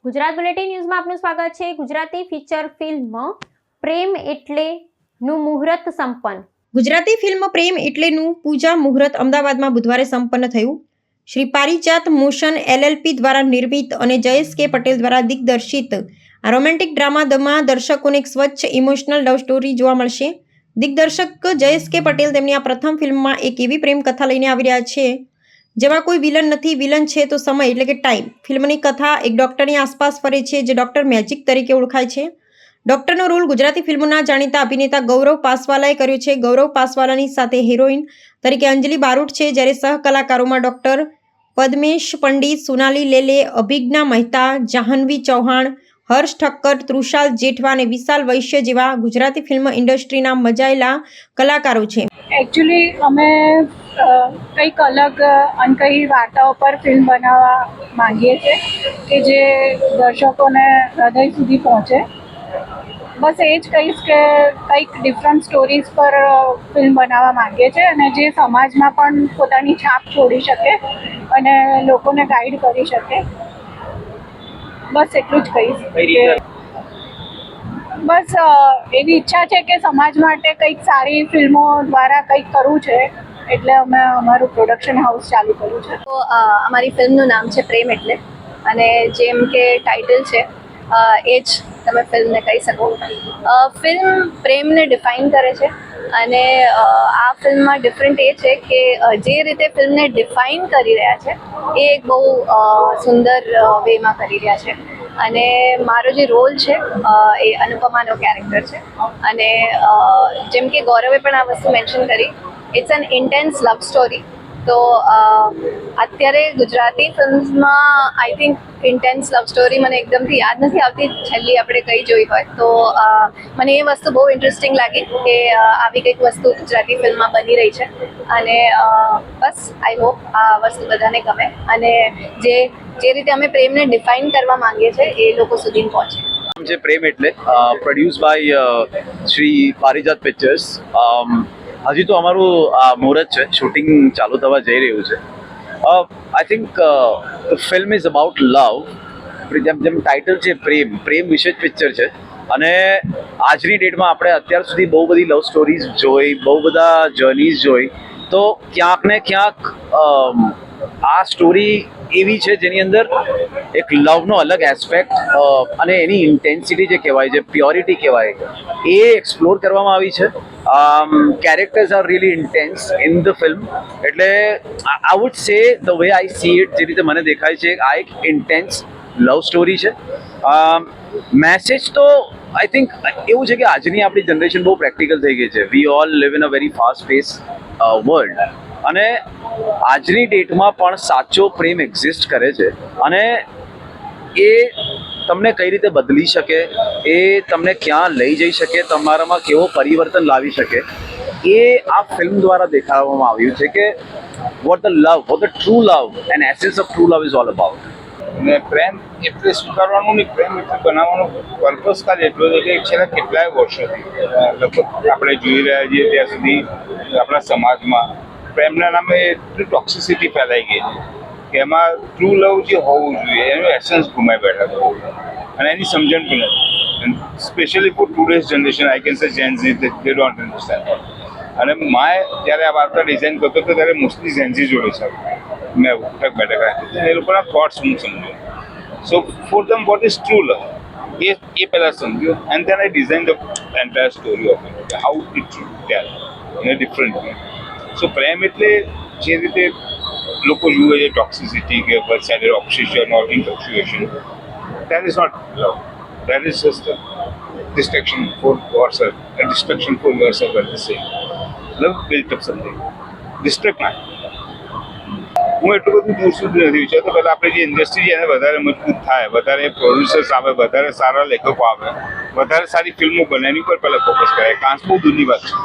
Gujarat bulletin ન્યૂઝમાં આપનું સ્વાગત છે। ગુજરાતી ફીચર ફિલ્મ પ્રેમ એટલેનું મુહૂર્ત સંપન્ન। ગુજરાતી ફિલ્મ પ્રેમ એટલેનું પૂજા મુહૂર્ત અમદાવાદમાં બુધવારે સંપન્ન થયું। શ્રી પારિજાત મોશન LLP દ્વારા નિર્મિત અને જયેશ કે પટેલ દ્વારા દિગ્દર્શિત આ રોમેન્ટિક ડ્રામામાં દર્શકોને એક સ્વચ્છ ઇમોશનલ લવ સ્ટોરી જોવા મળશે। દિગ્દર્શક જયેશ કે પટેલ તેમની આ પ્રથમ ફિલ્મમાં એક એવી પ્રેમ કથા લઈને આવી રહ્યા છે જેમાં કોઈ વિલન નથી, વિલન છે તો સમય એટલે કે ટાઈમ। ફિલ્મની કથા એક ડોક્ટરની આસપાસ ફરે છે જે ડોક્ટર મેજિક તરીકે ઓળખાય છે। ડોક્ટરનો રોલ ગુજરાતી ફિલ્મોના જાણીતા અભિનેતા ગૌરવ પાસવાલાએ કર્યો છે। ગૌરવ પાસવાલાની સાથે હિરોઈન તરીકે અંજલિ બારોટ છે, જ્યારે સહકલાકારોમાં ડોક્ટર પદ્મેશ પંડિત, સોનાલી લેલે, અભિજ્ઞા મહેતા, જાહ્નવી ચૌહાણ, હર્ષ ઠક્કર, તૃષાલ જેઠવા અને વિશાલ વૈશ્ય જેવા ગુજરાતી ફિલ્મ ઇન્ડસ્ટ્રીના મજાયેલા કલાકારો છે। એકચ્યુઅલી અમે કંઈક અલગ અનકહી વાર્તાઓ પર ફિલ્મ બનાવવા માંગીએ છીએ કે જે દર્શકોને હૃદય સુધી પહોંચે। બસ એ જ કહીશ કે કંઈક ડિફરન્ટ સ્ટોરીઝ પર ફિલ્મ બનાવવા માંગીએ છીએ અને જે સમાજમાં પણ પોતાની છાપ છોડી શકે અને લોકોને ગાઈડ કરી શકે। બસ એટલું જ કહીશ કે બસ એવી ઈચ્છા છે કે સમાજ માટે કંઈક સારી ફિલ્મો દ્વારા કંઈક કરવું છે, એટલે અમે અમારું પ્રોડક્શન હાઉસ ચાલુ કર્યું છે। તો અમારી ફિલ્મનું નામ છે પ્રેમ એટલે, અને જેમ કે ટાઇટલ છે એ જ તમે ફિલ્મને કહી શકો। ફિલ્મ પ્રેમને ડિફાઇન કરે છે અને આ ફિલ્મમાં ડિફરન્ટ એ છે કે જે રીતે ફિલ્મને ડિફાઇન કરી રહ્યા છે એ એક બહુ સુંદર વેમાં કરી રહ્યા છે। અને મારો જે રોલ છે એ અનુપમાનો કેરેક્ટર છે અને જેમ કે ગૌરવે પણ આ વસ્તુ મેન્શન કરી, it's an intense love story. તો અત્યારે ગુજરાતી ફિલ્મ્સમાં I think intense love story મને એકદમથી યાદ નથી આવતી છેલ્લી આપણે કઈ જોઈ હોય। તો મને એ વસ્તુ બહુ ઇન્ટરેસ્ટિંગ લાગી કે આવી કંઈક વસ્તુ ગુજરાતી ફિલ્મમાં બની રહી છે અને બસ આઈ હોપ આ વસ્તુ બધાને ગમે અને જે રીતે અમે પ્રેમને ડિફાઇન કરવા માંગીએ છીએ એ લોકો સુધી પહોંચે। જે પ્રેમ એટલે produce by Shri Parijat pictures. હજી તો અમારું મુહૂર્ત છે, શૂટિંગ ચાલુ થવા જઈ રહ્યું છે। I think the film is about love. જેમ ટાઇટલ છે પ્રેમ વિશે જ પિક્ચર છે અને આજની ડેટમાં આપણે અત્યાર સુધી બહુ બધી લવ સ્ટોરીઝ જોઈ, બહુ બધા જર્નીઝ જોઈ, તો ક્યાંક ને ક્યાંક આ સ્ટોરી એવી છે જેની અંદર એક લવનો અલગ એસ્પેક્ટ અને એની ઇન્ટેન્સિટી જે કહેવાય છે, પ્યોરિટી કહેવાય, એ એક્સપ્લોર કરવામાં આવી છે। Characters are really intense in the film. એટલે I would say the way I see it, જે રીતે મને દેખાય છે આ એક ઇન્ટેન્સ લવ સ્ટોરી છે। મેસેજ તો આઈ થિંક એવું છે કે આજની આપણી જનરેશન બહુ પ્રેક્ટિકલ થઈ ગઈ છે। We all live in a very fast pace world અને આજની ડેટમાં પણ સાચો પ્રેમ એક્ઝિસ્ટ કરે છે અને એ તમને કઈ રીતે બદલી શકે, એ તમને ક્યાં લઈ જઈ શકે, તમારામાં કેવો પરિવર્તન લાવી શકે, એ આ ફિલ્મ દ્વારા દેખાડવામાં આવ્યું છે કે vote the true love and essence of true love is all about. ને પ્રેમ એટલે સ્વીકારવાનું નહીં, પ્રેમ એટલે બનાવવાનો પર્પઝ કાજ એટલો છે કે છેલ્લા કેટલાય વર્ષોથી લગભગ આપણે જોઈ રહ્યા છીએ ત્યાં સુધી આપણા સમાજમાં પ્રેમના નામે એટલી ટોક્સિસિટી ફેલાઈ ગઈ છે કે એમાં ટ્રુ લવ જે હોવું જોઈએ એનું એસેન્સ ગુમાઈ બેઠા છે અને એની સમજણ પણ નથી। Specially for today's generation I can say gen Z they don't understand. અને માય જ્યારે આ વાર્તા ડિઝાઇન કરતો હતો ત્યારે મોસ્ટલી જેન્ઝી જોડે છે મેં ઉઠક બેઠક રાખી, એ લોકોના થોટ્સ હું સમજ્યો। So for them what is true love એ પહેલાં સમજ્યો and then I design the entire story of it, how it should tell in a different way. So પ્રેમ એટલે જે રીતે લોકો જુએ છે ટોક્સિસિટી કે one sided obsession or intoxication, that is not love. That is just a distraction for yourself, a distraction for yourself at the same. Love built up something. Distract not. હું એટલું બધું દૂર સુધી નથી વિચારતો, પહેલાં આપણે જે ઇન્ડસ્ટ્રી છે એને વધારે મજબૂત થાય, વધારે પ્રોડ્યુસર્સ આવે, વધારે સારા લેખકો આવે, વધારે સારી ફિલ્મો બને, એની પર પહેલાં ફોકસ કરાય। કાંસ બહુ દૂરની વાત છે,